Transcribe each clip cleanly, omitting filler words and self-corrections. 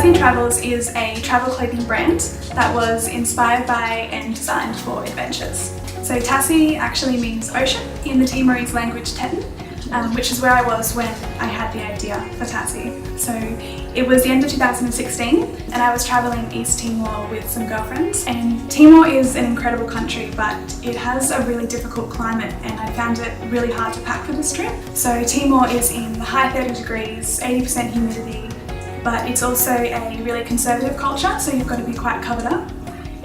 Tasi Travels is a travel clothing brand that was inspired by and designed for adventures. So Tasi actually means ocean in the Timorese language Teton, which is where I was when I had the idea for Tasi. So it was the end of 2016 and I was travelling East Timor with some girlfriends. And Timor is an incredible country, but it has a really difficult climate and I found it really hard to pack for this trip. So Timor is in the high 30 degrees, 80% humidity, but it's also a really conservative culture, so you've got to be quite covered up.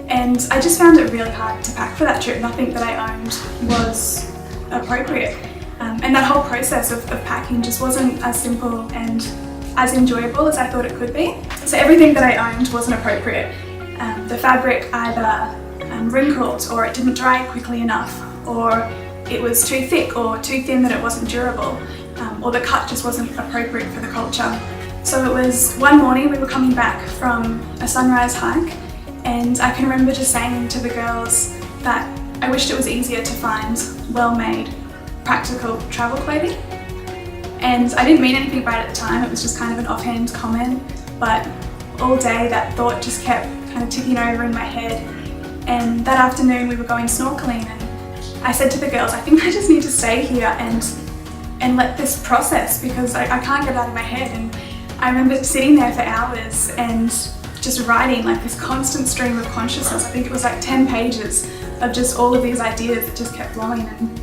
And I just found it really hard to pack for that trip. Nothing that I owned was appropriate. And that whole process of packing just wasn't as simple and as enjoyable as I thought it could be. So everything that I owned wasn't appropriate. The fabric either wrinkled, or it didn't dry quickly enough, or it was too thick or too thin that it wasn't durable, or the cut just wasn't appropriate for the culture. So it was one morning we were coming back from a sunrise hike, and I can remember just saying to the girls that I wished it was easier to find well-made, practical travel clothing. And I didn't mean anything by it at the time, it was just kind of an offhand comment, but all day that thought just kept kind of ticking over in my head. And that afternoon we were going snorkeling and I said to the girls, I think I just need to stay here and let this process, because I can't get it out of my head. And I remember sitting there for hours and just writing like this constant stream of consciousness. I think it was like 10 pages of just all of these ideas that just kept flowing, and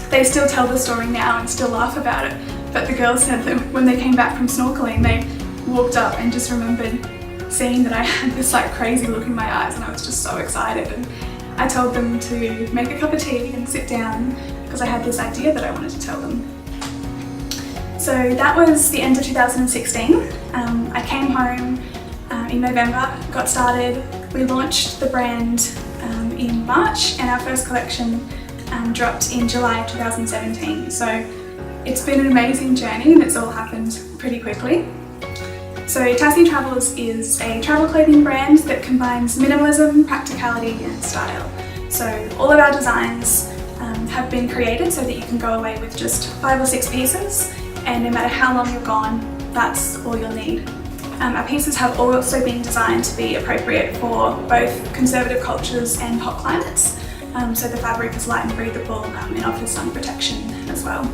they still tell the story now and still laugh about it. But the girls said that when they came back from snorkeling, they walked up and just remembered seeing that I had this like crazy look in my eyes, and I was just so excited. And I told them to make a cup of tea and sit down because I had this idea that I wanted to tell them. So that was the end of 2016. I came home in November, got started. We launched the brand in March, and our first collection dropped in July 2017. So it's been an amazing journey and it's all happened pretty quickly. So Tasi Travels is a travel clothing brand that combines minimalism, practicality and style. So all of our designs have been created so that you can go away with just 5 or 6 pieces, and no matter how long you're gone, that's all you'll need. Our pieces have also been designed to be appropriate for both conservative cultures and hot climates. So the fabric is light and breathable and offers sun protection as well.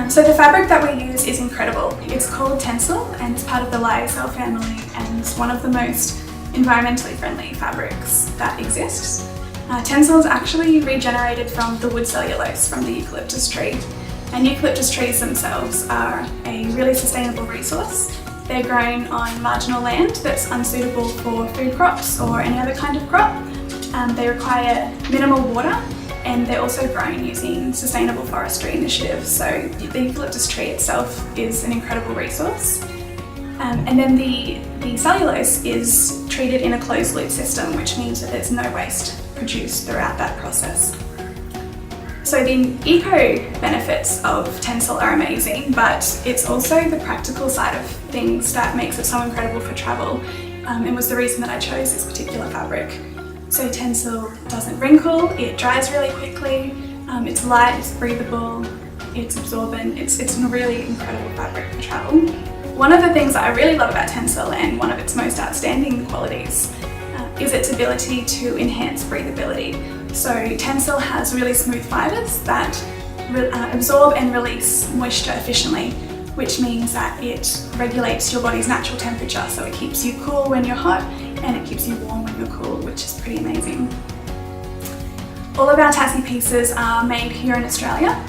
So the fabric that we use is incredible. It's called Tencel and it's part of the lyocell family and one of the most environmentally friendly fabrics that exists. Tencel is actually regenerated from the wood cellulose from the eucalyptus tree. And eucalyptus trees themselves are a really sustainable resource. They're grown on marginal land that's unsuitable for food crops or any other kind of crop. They require minimal water, and they're also grown using sustainable forestry initiatives. So the eucalyptus tree itself is an incredible resource. And then the cellulose is treated in a closed loop system, which means that there's no waste produced throughout that process. So the eco benefits of Tencel are amazing, but it's also the practical side of things that makes it so incredible for travel, and was the reason that I chose this particular fabric. So Tencel doesn't wrinkle, it dries really quickly, it's light, it's breathable, it's absorbent, it's a really incredible fabric for travel. One of the things that I really love about Tencel, and one of its most outstanding qualities, is its ability to enhance breathability. So Tencel has really smooth fibres that absorb and release moisture efficiently, which means that it regulates your body's natural temperature, so it keeps you cool when you're hot and it keeps you warm when you're cool, which is pretty amazing. All of our Tasi pieces are made here in Australia.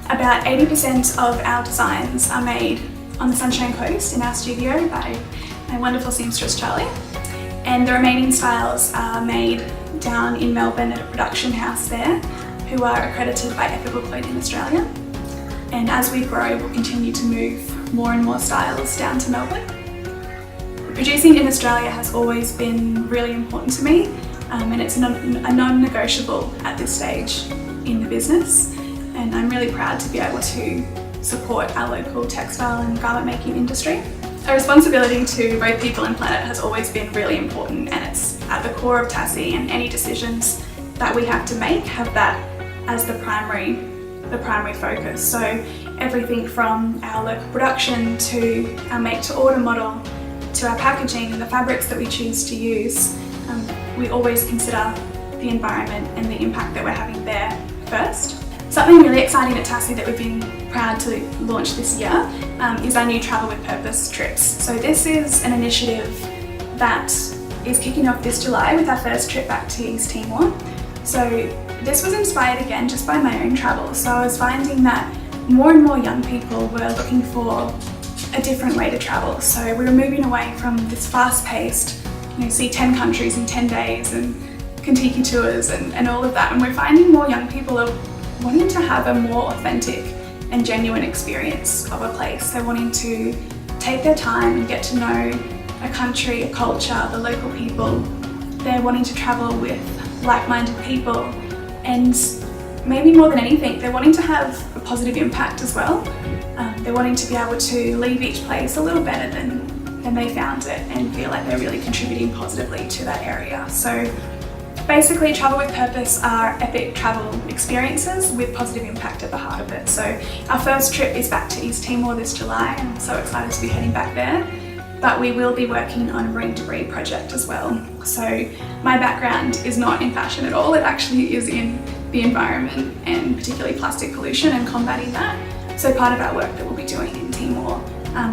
About 80% of our designs are made on the Sunshine Coast in our studio by my wonderful seamstress Charlie, and the remaining styles are made down in Melbourne at a production house there, who are accredited by Ethical Clothing Australia. And as we grow, we'll continue to move more and more styles down to Melbourne. Producing in Australia has always been really important to me, and it's a non-negotiable at this stage in the business. And I'm really proud to be able to support our local textile and garment making industry. A responsibility to both people and planet has always been really important, and it's at the core of Tasi, and any decisions that we have to make have that as the primary focus. So everything from our local production to our make to order model, to our packaging and the fabrics that we choose to use, we always consider the environment and the impact that we're having there first. Something really exciting at Tasi that we've been proud to launch this year is our new Travel with Purpose trips. So this is an initiative that is kicking off this July with our first trip back to East Timor. So this was inspired again just by my own travels. So I was finding that more and more young people were looking for a different way to travel. So we were moving away from this fast-paced, see 10 countries in 10 days and Kentucky tours and all of that. And we're finding more young people are wanting to have a more authentic and genuine experience of a place. They're wanting to take their time and get to know a country, a culture, the local people. They're wanting to travel with like-minded people, and maybe more than anything, they're wanting to have a positive impact as well. They're wanting to be able to leave each place a little better than they found it and feel like they're really contributing positively to that area. So basically, Travel with Purpose are epic travel experiences with positive impact at the heart of it. So our first trip is back to East Timor this July, and I'm so excited to be heading back there. But we will be working on a marine debris project as well. So my background is not in fashion at all, it actually is in the environment and particularly plastic pollution and combating that. So part of our work that we'll be doing in Timor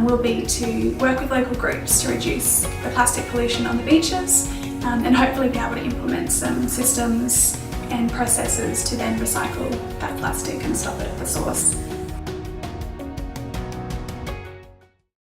will be to work with local groups to reduce the plastic pollution on the beaches and hopefully be able to implement some systems and processes to then recycle that plastic and stop it at the source.